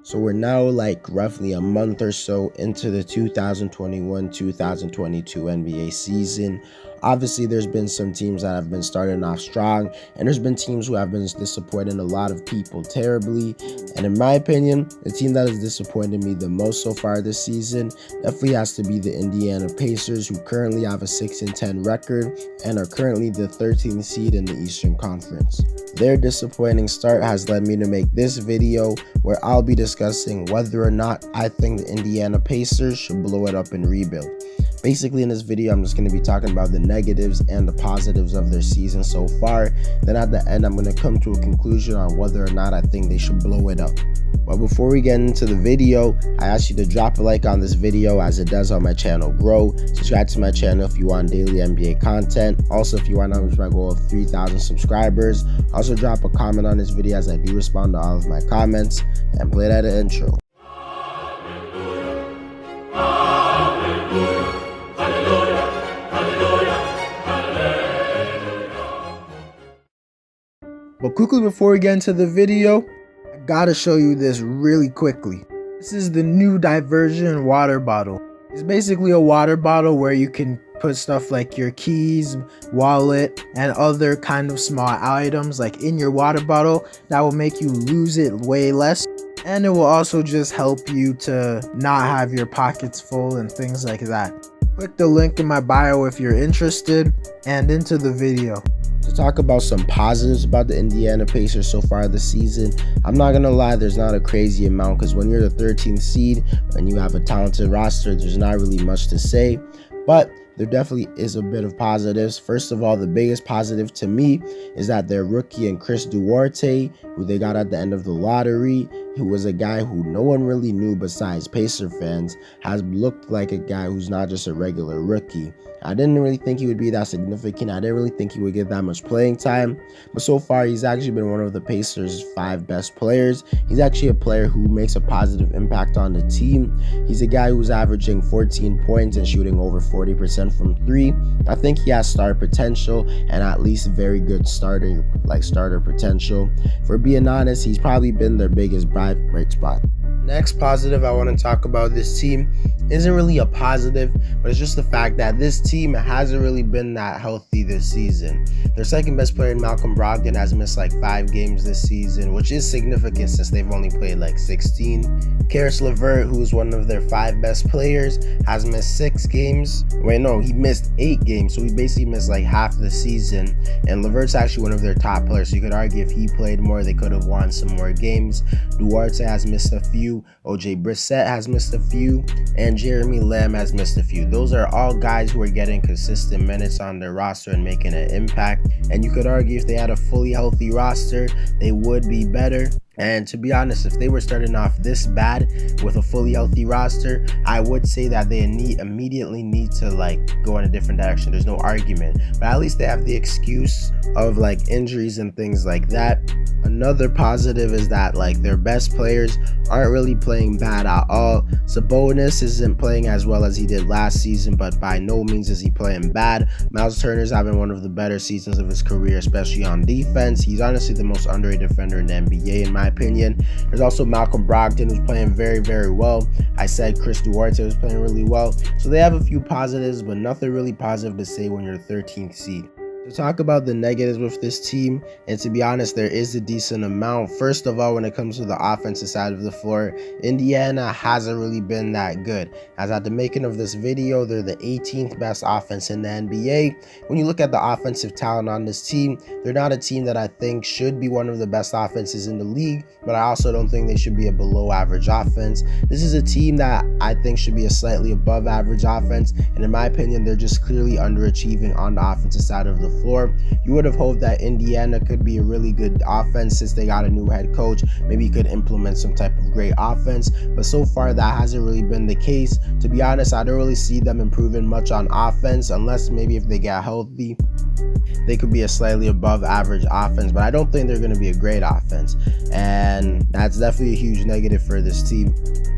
So we're now like roughly a month or so into the 2021-2022 NBA season. Obviously, there's been some teams that have been starting off strong, and there's been teams who have been disappointing a lot of people terribly. And in my opinion, the team that has disappointed me the most so far this season definitely has to be the Indiana Pacers, who currently have a 6-10 record and are currently the 13th seed in the Eastern Conference. Their disappointing start has led me to make this video where I'll be discussing whether or not I think the Indiana Pacers should blow it up and rebuild. Basically, in this video, I'm just going to be talking about the negatives and the positives of their season so far. Then at the end, I'm going to come to a conclusion on whether or not I think they should blow it up. But before we get into the video, I ask you to drop a like on this video as it does help my channel grow. Subscribe to my channel if you want daily NBA content. Also, if you want to reach my goal of 3,000 subscribers, also drop a comment on this video as I do respond to all of my comments, and play that intro. But quickly before we get into the video, I gotta show you this really quickly. This is the new Diversion water bottle. It's basically a water bottle where you can put stuff like your keys, wallet, and other kind of small items like in your water bottle that will make you lose it way less. And it will also just help you to not have your pockets full and things like that. Click the link in my bio if you're interested, and into the video. To talk about some positives about the Indiana Pacers so far this season, I'm not gonna lie, there's not a crazy amount, because when you're the 13th seed and you have a talented roster, there's not really much to say. But there definitely is a bit of positives. First of all, the biggest positive to me is that their rookie and Chris Duarte, who they got at the end of the lottery, who was a guy who no one really knew besides Pacer fans, has looked like a guy who's not just a regular rookie. I didn't really think he would be that significant. I didn't really think he would get that much playing time. But so far, he's actually been one of the Pacers' 5 best players. He's actually a player who makes a positive impact on the team. He's a guy who's averaging 14 points and shooting over 40% from 3. I think he has star potential and at least very good starter potential. For being honest, he's probably been their biggest bright spot. Next positive I want to talk about this team isn't really a positive, but it's just the fact that this team hasn't really been that healthy this season. Their second best player, Malcolm Brogdon, has missed like 5 games this season, which is significant since they've only played like 16. Karis LeVert, who is one of their 5 best players, has missed 6 games. Wait, no, he missed 8 games, so he basically missed like half the season. And LeVert's actually one of their top players, so you could argue if he played more, they could have won some more games. Duarte has missed a few. OJ Brissett has missed a few, and Jeremy Lamb has missed a few. Those are all guys who are getting consistent minutes on their roster and making an impact. And you could argue if they had a fully healthy roster, they would be better. And to be honest, if they were starting off this bad with a fully healthy roster, I would say that they immediately need to like go in a different direction. There's no argument, but at least they have the excuse of like injuries and things like that. Another positive is that like their best players aren't really playing bad at all. Sabonis isn't playing as well as he did last season, but by no means is he playing bad. Miles Turner's having one of the better seasons of his career, especially on defense. He's honestly the most underrated defender in the NBA in my opinion. There's also Malcolm Brogdon, who's playing very, very well. I said Chris Duarte was playing really well. So they have a few positives, but nothing really positive to say when you're 13th seed. To talk about the negatives with this team, and to be honest, there is a decent amount. First of all, when it comes to the offensive side of the floor, Indiana hasn't really been that good. As at the making of this video, they're the 18th best offense in the NBA. When you look at the offensive talent on this team, they're not a team that I think should be one of the best offenses in the league, but I also don't think they should be a below average offense. This is a team that I think should be a slightly above average offense, and in my opinion, they're just clearly underachieving on the offensive side of the floor. You would have hoped that Indiana could be a really good offense since they got a new head coach. Maybe he could implement some type of great offense, but so far that hasn't really been the case. To be honest, I don't really see them improving much on offense unless maybe if they get healthy, they could be a slightly above average offense, but I don't think they're going to be a great offense, and that's definitely a huge negative for this team.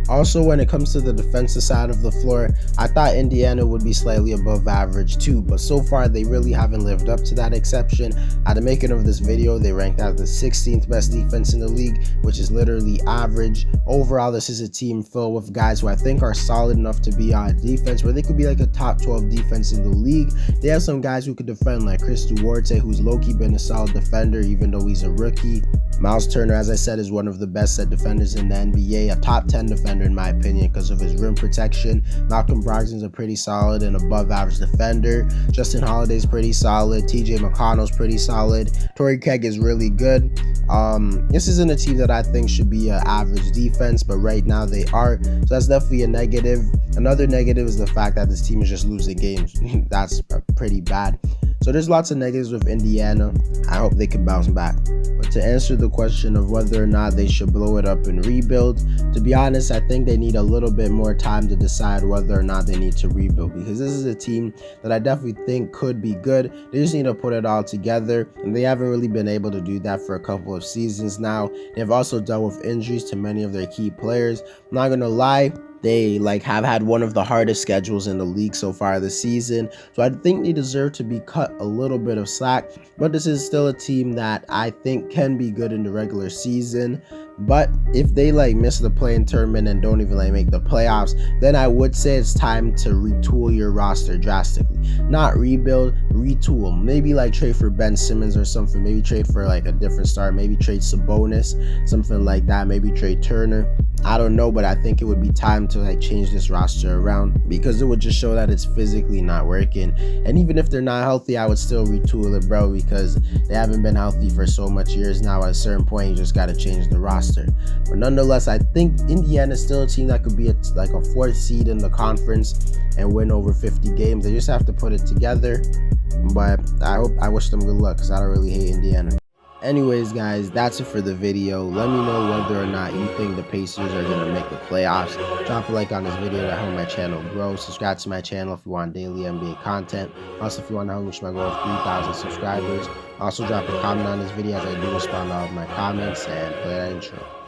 Also, when it comes to the defensive side of the floor, I thought Indiana would be slightly above average too, but so far they really haven't lived up to that exception. At the making of this video, they ranked as the 16th best defense in the league, which is literally average. Overall, this is a team filled with guys who I think are solid enough to be on defense, where they could be like a top 12 defense in the league. They have some guys who could defend, like Chris Duarte, who's low-key been a solid defender even though he's a rookie. Miles Turner, as I said, is one of the best set defenders in the NBA, a top 10 defender in my opinion because of his rim protection. Malcolm Brogdon's a pretty solid and above average defender. Justin Holiday's pretty solid. TJ McConnell's pretty solid. Torrey Craig is really good. This isn't a team that I think should be an average defense, but right now they are, so that's definitely a negative. Another negative is the fact that this team is just losing games. That's pretty bad. So there's lots of negatives with Indiana. I hope they can bounce back. But to answer the question of whether or not they should blow it up and rebuild, to be honest, I think they need a little bit more time to decide whether or not they need to rebuild, because this is a team that I definitely think could be good. They just need to put it all together, and they haven't really been able to do that for a couple of seasons now. They've also dealt with injuries to many of their key players. I'm not gonna lie, they have had one of the hardest schedules in the league so far this season, so I think they deserve to be cut a little bit of slack. But this is still a team that I think can be good in the regular season. But if they miss the play-in tournament and don't even make the playoffs, then I would say it's time to retool your roster drastically. Not rebuild, retool. Maybe trade for Ben Simmons or something. Maybe trade for a different star. Maybe trade Sabonis, something like that. Maybe trade Turner. I don't know, but I think it would be time to change this roster around, because it would just show that it's physically not working. And even if they're not healthy, I would still retool it, bro, because they haven't been healthy for so much years now. At a certain point, you just got to change the roster. But nonetheless, I think Indiana is still a team that could be a 4th seed in the conference and win over 50 games. They just have to put it together. But I wish them good luck, because I don't really hate Indiana. Anyways, guys, that's it for the video. Let me know whether or not you think the Pacers are going to make the playoffs. Drop a like on this video to help my channel grow. Subscribe to my channel if you want daily NBA content. Also, if you want to help me reach my goal of 3,000 subscribers. Also, drop a comment on this video as I do respond to all of my comments, and play that intro.